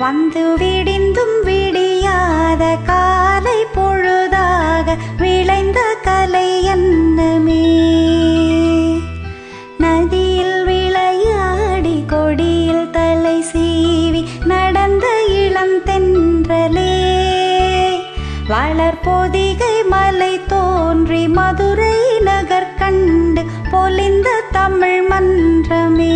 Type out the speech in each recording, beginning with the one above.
வந்து விடிந்தும் விடியாத காலை பொழுதாக விளைந்த கலை அன்னமே. நதியில் விளையாடி கொடியில் தலை சீவி நடந்த இளம் தென்றலே. வளர்பொதிகை மலை தோன்றி மதுரை நகர் கண்டு பொலிந்த தமிழ் மன்றமே.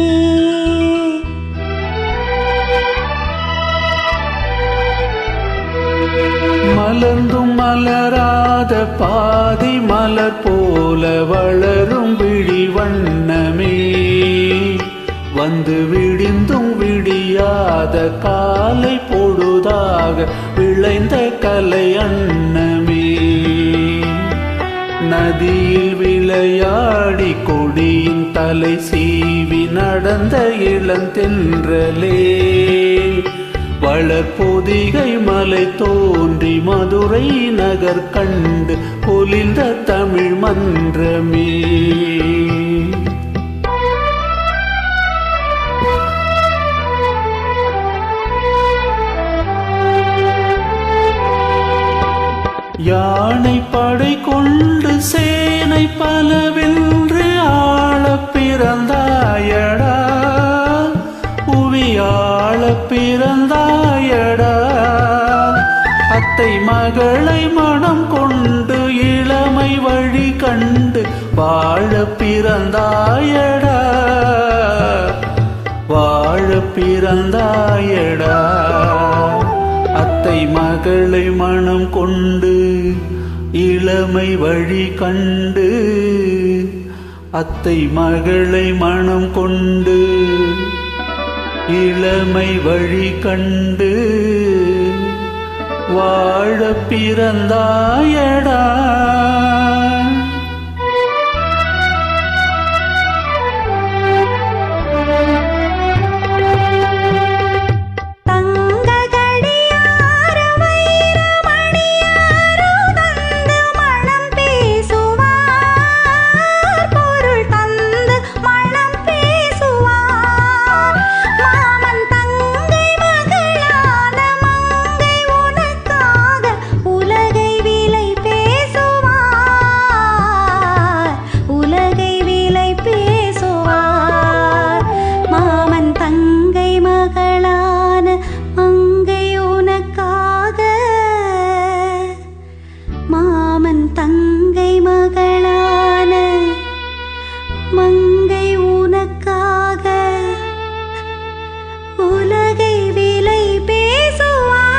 மலர்ந்தும் மலராத பாதி மலர் போல வளரும் விழி வண்ணமே. வந்து விடிந்தும் விடியாத காலை பொழுதாக விளைந்த கலை அன்னமே. நதியில் விளையாடி கொடியின் தலை சீவி நடந்த இளந்தென்றலே. வளர்பொதிகை மலை தோன்றி மதுரை நகர் கண்டு பொலிந்த தமிழ் மன்றமே. யானை படை கொண்டு சேனை பலவென்று ஆள பிறந்தாயடா. புவியாள பிறந்தாயடா. அத்தை மகளை மனம் கொண்டு இளமை வழி கண்டு வாழ பிறந்தாயடா. வாழ பிறந்தாயடா. அத்தை மகளை மனம் கொண்டு இளமை வழி கண்டு. அத்தை மகளை மனம் கொண்டு இளமை வழி கண்டு வாழ பிறந்தாயடா. தங்கை மகளான மங்கை உனக்காக உலகை விலை பேசுவார்.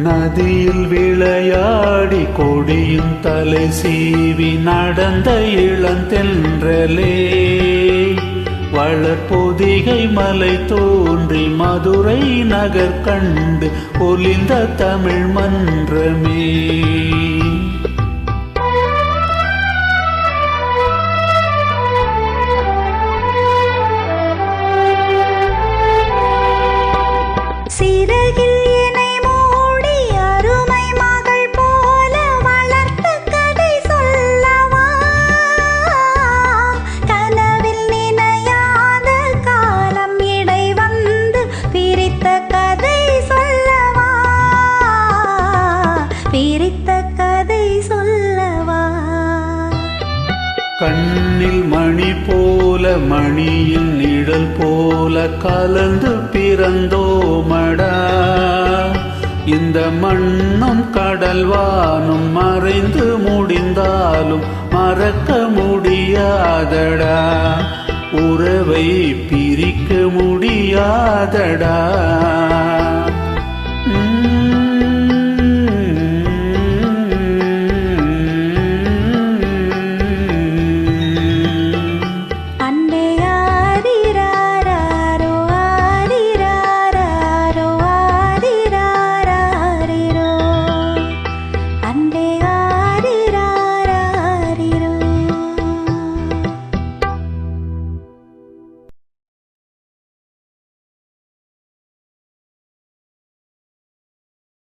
நதியில் விளையாடி கொடியின் தலை சீவி நடந்த இளந்தென்றலே. வளர்பொதிகை மலை தோன்றி மதுரை நகர் கண்டு பொலிந்த தமிழ் மன்றமே. சிறகில் இணை மூடி அருமை மகள் போல வளர்த்த கதை சொல்லவா. கனவில் நினையாத காலம் இடை வந்து பிரித்த கதை சொல்லவா. பிரித்த கதை சொல்லவா. கண்ணில் மணி போல மணியின் நிழல் போல கலந்து பிறந்தோமடா. இந்த மண்ணும் கடல்வானும் மறைந்து முடிந்தாலும் மறக்க முடியாதடா. உறவை பிரிக்க முடியாதடா.